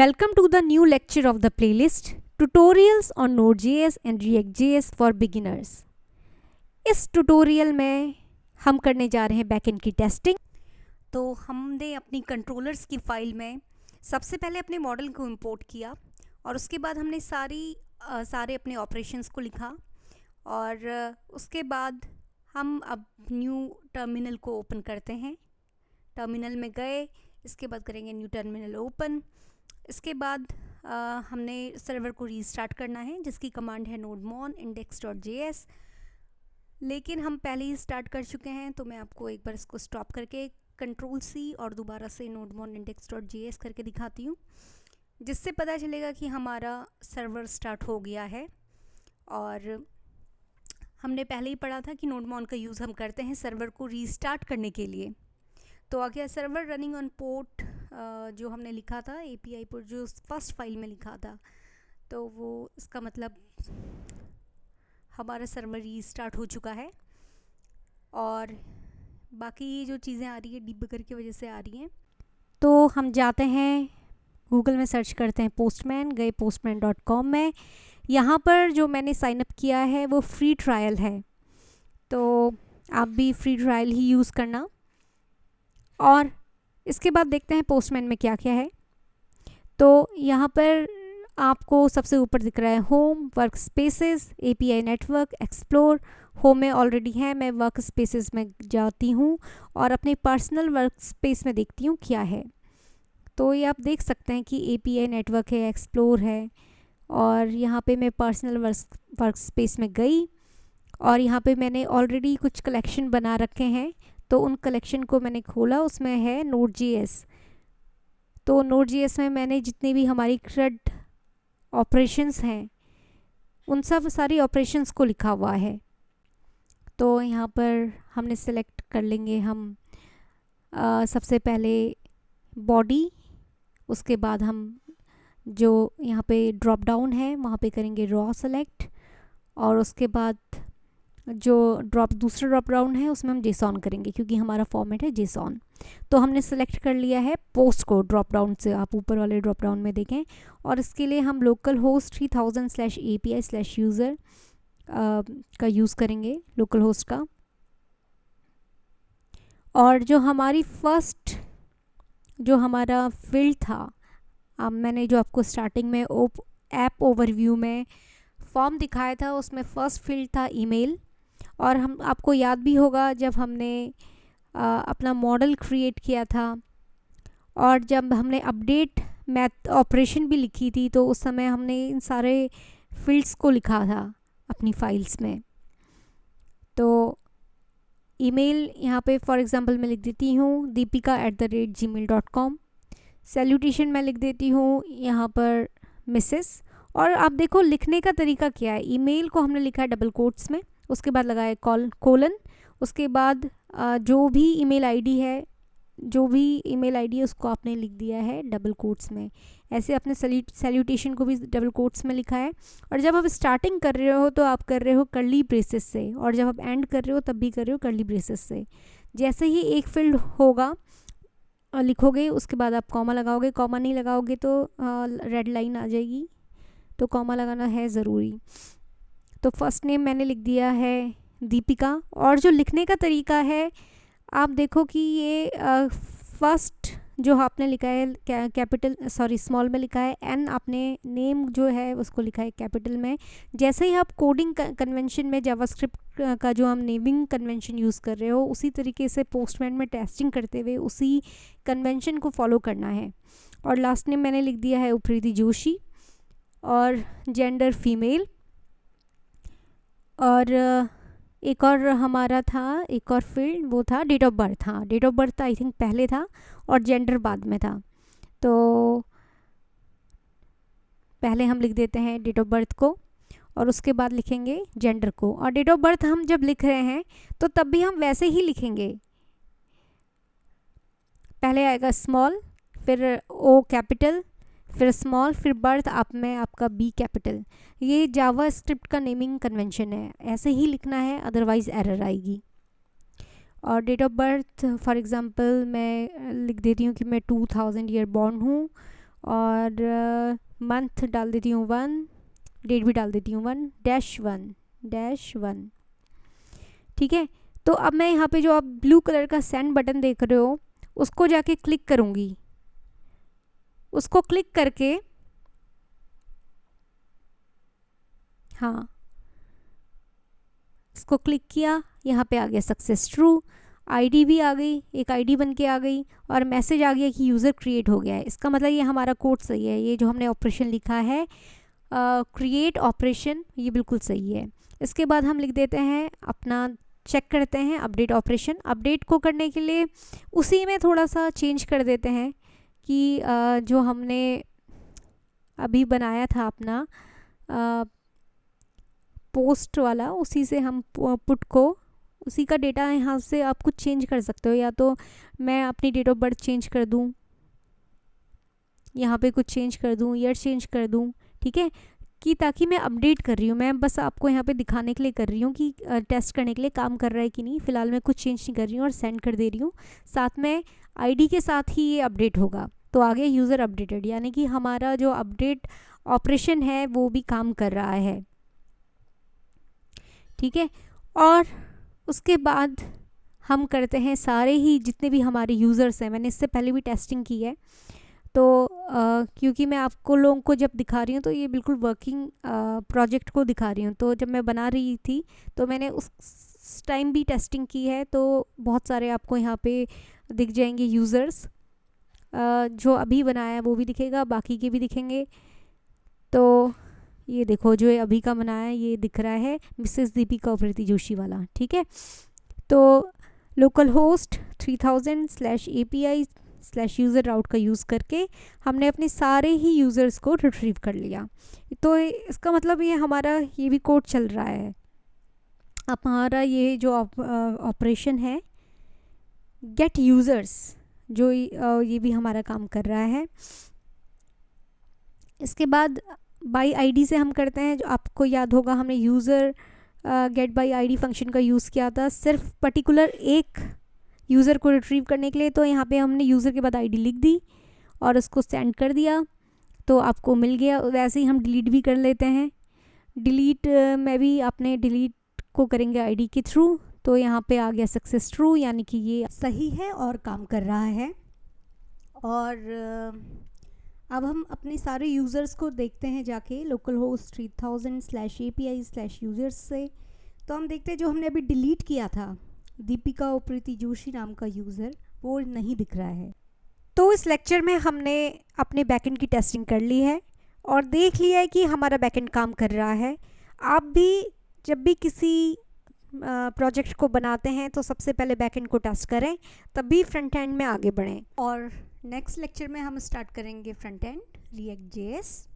Welcome to the new lecture of the playlist Tutorials on Node.js and React.js for Beginners। इस tutorial में हम करने जा रहे हैं बैकएंड की टेस्टिंग। तो हमने अपनी कंट्रोलर्स की फाइल में सबसे पहले अपने मॉडल को इंपोर्ट किया और उसके बाद हमने सारे अपने ऑपरेशंस को लिखा और उसके बाद हम अब न्यू टर्मिनल को ओपन करते हैं। टर्मिनल में गए, इसके बाद करेंगे न्यू टर्मिनल ओपन। इसके बाद हमने सर्वर को रीस्टार्ट करना है जिसकी कमांड है nodemon index.js, लेकिन हम पहले ही स्टार्ट कर चुके हैं तो मैं आपको एक बार इसको स्टॉप करके Ctrl+C और दोबारा से nodemon index.js करके दिखाती हूँ, जिससे पता चलेगा कि हमारा सर्वर स्टार्ट हो गया है। और हमने पहले ही पढ़ा था कि nodemon का यूज़ हम करते हैं सर्वर को रीस्टार्ट करने के लिए। तो आ गया सर्वर रनिंग ऑन पोर्ट, जो हमने लिखा था API पोर्ट, जो फर्स्ट फाइल में लिखा था, तो वो इसका मतलब हमारा सर्वर रीस्टार्ट हो चुका है। और बाकी जो चीज़ें आ रही है डिबगर की वजह से आ रही हैं। तो हम जाते हैं गूगल में, सर्च करते हैं पोस्टमैन, गए postman.com में। यहाँ पर जो मैंने साइनअप किया है वो फ्री ट्रायल है, तो आप भी फ्री ट्रायल ही यूज़ करना। और इसके बाद देखते हैं पोस्टमैन में क्या क्या है। तो यहाँ पर आपको सबसे ऊपर दिख रहा है home, work spaces, API network, explore. Home में ऑलरेडी है, मैं वर्क स्पेसेस में जाती हूँ और अपने पर्सनल वर्क स्पेस में देखती हूँ क्या है। तो ये आप देख सकते हैं कि API नेटवर्क है, एक्सप्लोर है, और यहाँ पे मैं पर्सनल वर्क स्पेस में गई और यहाँ पे मैंने ऑलरेडी कुछ कलेक्शन बना रखे हैं, तो उन कलेक्शन को मैंने खोला, उसमें है Node.js। तो Node.js में मैंने जितनी भी हमारी CRUD ऑपरेशंस हैं उन सब सारी ऑपरेशंस को लिखा हुआ है। तो यहाँ पर हमने सेलेक्ट कर लेंगे हम सबसे पहले बॉडी, उसके बाद हम जो यहाँ पे ड्रॉप डाउन है वहाँ पे करेंगे रॉ सेलेक्ट, और उसके बाद जो दूसरा ड्रॉप डाउन है उसमें हम JSON करेंगे क्योंकि हमारा फॉर्मेट है JSON। तो हमने सेलेक्ट कर लिया है पोस्ट को ड्रॉप डाउन से, आप ऊपर वाले ड्रॉप डाउन में देखें। और इसके लिए हम लोकल होस्ट 3000/API/user का यूज़ करेंगे, लोकल होस्ट का। और जो हमारी फर्स्ट जो हमारा फील्ड था, मैंने जो आपको स्टार्टिंग में ऐप ओवरव्यू में फॉर्म दिखाया था उसमें फर्स्ट फील्ड था ईमेल। और हम आपको याद भी होगा जब हमने अपना मॉडल क्रिएट किया था और जब हमने अपडेट मैथ ऑपरेशन भी लिखी थी, तो उस समय हमने इन सारे फील्ड्स को लिखा था अपनी फाइल्स में। तो ईमेल यहाँ पे फॉर एग्जांपल मैं लिख देती हूँ deepika@gmail.com। सैल्यूटेशन मैं लिख देती हूँ यहाँ पर मिसेस। और आप देखो लिखने का तरीका क्या है। ईमेल को हमने लिखा है डबल कोट्स में, उसके बाद लगाया कोलन, उसके बाद जो भी ईमेल आईडी है उसको आपने लिख दिया है डबल कोट्स में। ऐसे अपने सैल्यूटेशन को भी डबल कोट्स में लिखा है। और जब आप स्टार्टिंग कर रहे हो तो आप कर रहे हो कर्ली ब्रेसेस से, और जब आप एंड कर रहे हो तब भी कर रहे हो कर्ली ब्रेसेस से। जैसे ही एक फील्ड होगा लिखोगे, उसके बाद आप कॉमा लगाओगे। कॉमा नहीं लगाओगे तो रेड लाइन आ जाएगी, तो कॉमा लगाना है ज़रूरी। तो फर्स्ट नेम मैंने लिख दिया है दीपिका। और जो लिखने का तरीका है आप देखो कि ये फर्स्ट जो आपने लिखा है स्मॉल में लिखा है, एन आपने नेम जो है उसको लिखा है कैपिटल में। जैसे ही आप कोडिंग कन्वेंशन में जावास्क्रिप्ट का जो हम नेमिंग कन्वेंशन यूज़ कर रहे हो, उसी तरीके से पोस्टमैन में टेस्टिंग करते हुए उसी कन्वेंशन को फॉलो करना है। और लास्ट नेम मैंने लिख दिया है उप्रीति जोशी, और जेंडर फीमेल। और एक और हमारा था, एक और फील्ड वो था डेट ऑफ बर्थ। हाँ, date of birth I think पहले था और जेंडर बाद में था। तो पहले हम लिख देते हैं डेट ऑफ बर्थ को और उसके बाद लिखेंगे जेंडर को। और डेट ऑफ बर्थ हम जब लिख रहे हैं तो तब भी हम वैसे ही लिखेंगे, पहले आएगा स्मॉल, फिर O कैपिटल, फिर स्मॉल, फिर बर्थ आप में आपका B कैपिटल। ये जावा स्क्रिप्ट का नेमिंग कन्वेंशन है, ऐसे ही लिखना है, अदरवाइज़ एरर आएगी। और date of birth for example मैं लिख देती हूँ कि मैं 2000 ईयर बॉर्न हूँ, और मंथ डाल देती हूँ 1, डेट भी डाल देती हूँ 1-1-1। ठीक है, तो अब मैं यहाँ पे जो आप ब्लू कलर का सेंड बटन देख रहे हो उसको जाके क्लिक करूँगी। उसको क्लिक करके हाँ, इसको क्लिक किया, यहाँ पे आ गया सक्सेस ट्रू, आईडी भी आ गई, एक आईडी बन के आ गई और मैसेज आ गया कि यूज़र क्रिएट हो गया है। इसका मतलब ये हमारा कोड सही है, ये जो हमने ऑपरेशन लिखा है क्रिएट ऑपरेशन, ये बिल्कुल सही है। इसके बाद हम लिख देते हैं अपना, चेक करते हैं अपडेट ऑपरेशन। अपडेट को करने के लिए उसी में थोड़ा सा चेंज कर देते हैं कि जो हमने अभी बनाया था अपना पोस्ट वाला, उसी से हम पुट को, उसी का डेटा यहाँ से आप कुछ चेंज कर सकते हो। या तो मैं अपनी डेट ऑफ बर्थ चेंज कर दूँ, यहाँ पे कुछ चेंज कर दूँ, ईयर चेंज कर दूँ, ठीक है, कि ताकि मैं अपडेट कर रही हूँ, मैं बस आपको यहाँ पे दिखाने के लिए कर रही हूँ कि टेस्ट करने के लिए काम कर रहा है कि नहीं। फ़िलहाल मैं कुछ चेंज नहीं कर रही हूँ और सेंड कर दे रही हूँ। साथ में आईडी के साथ ही ये अपडेट होगा, तो आगे यूज़र अपडेटेड, यानी कि हमारा जो अपडेट ऑपरेशन है वो भी काम कर रहा है। ठीक है, और उसके बाद हम करते हैं सारे ही जितने भी हमारे यूज़र्स हैं, मैंने इससे पहले भी टेस्टिंग की है, तो क्योंकि मैं आपको लोगों को जब दिखा रही हूँ तो ये बिल्कुल वर्किंग प्रोजेक्ट को दिखा रही हूँ। तो जब मैं बना रही थी तो मैंने उस टाइम भी टेस्टिंग की है, तो बहुत सारे आपको यहाँ पे दिख जाएंगे यूज़र्स। जो अभी बनाया है वो भी दिखेगा, बाकी के भी दिखेंगे। तो ये देखो, जो अभी का बनाया है ये दिख रहा है, मिसेस दीपिका उप्रेती जोशी वाला। ठीक है, तो लोकल होस्ट 3000/API/यूज़र राउट का यूज़ करके हमने अपने सारे ही यूज़र्स को रिट्रीव कर लिया। तो इसका मतलब ये हमारा ये भी कोड चल रहा है। अब हमारा ये जो ऑपरेशन है गेट यूज़र्स, जो ये भी हमारा काम कर रहा है। इसके बाद बाई आईडी से हम करते हैं, जो आपको याद होगा हमने user get by ID function का यूज़ किया था सिर्फ पर्टिकुलर एक यूज़र को रिट्रीव करने के लिए। तो यहाँ पे हमने यूज़र के बाद आईडी लिख दी और उसको सेंड कर दिया, तो आपको मिल गया। वैसे ही हम डिलीट भी कर लेते हैं। डिलीट में भी अपने डिलीट को करेंगे आईडी के थ्रू, तो यहाँ पे आ गया सक्सेस ट्रू, यानी कि ये सही है और काम कर रहा है। और अब हम अपने सारे यूज़र्स को देखते हैं जाके लोकल होस्ट 3000/API/यूज़र्स से। तो हम देखते हैं जो हमने अभी डिलीट किया था, दीपिका उप्रेती जोशी नाम का यूज़र, वो नहीं दिख रहा है। तो इस लेक्चर में हमने अपने बैकएंड की टेस्टिंग कर ली है और देख लिया है कि हमारा बैकएंड काम कर रहा है। आप भी जब भी किसी प्रोजेक्ट को बनाते हैं तो सबसे पहले बैकएंड को टेस्ट करें, तभी फ्रंट एंड में आगे बढ़ें। और नेक्स्ट लेक्चर में हम स्टार्ट करेंगे फ्रंट एंड React.js।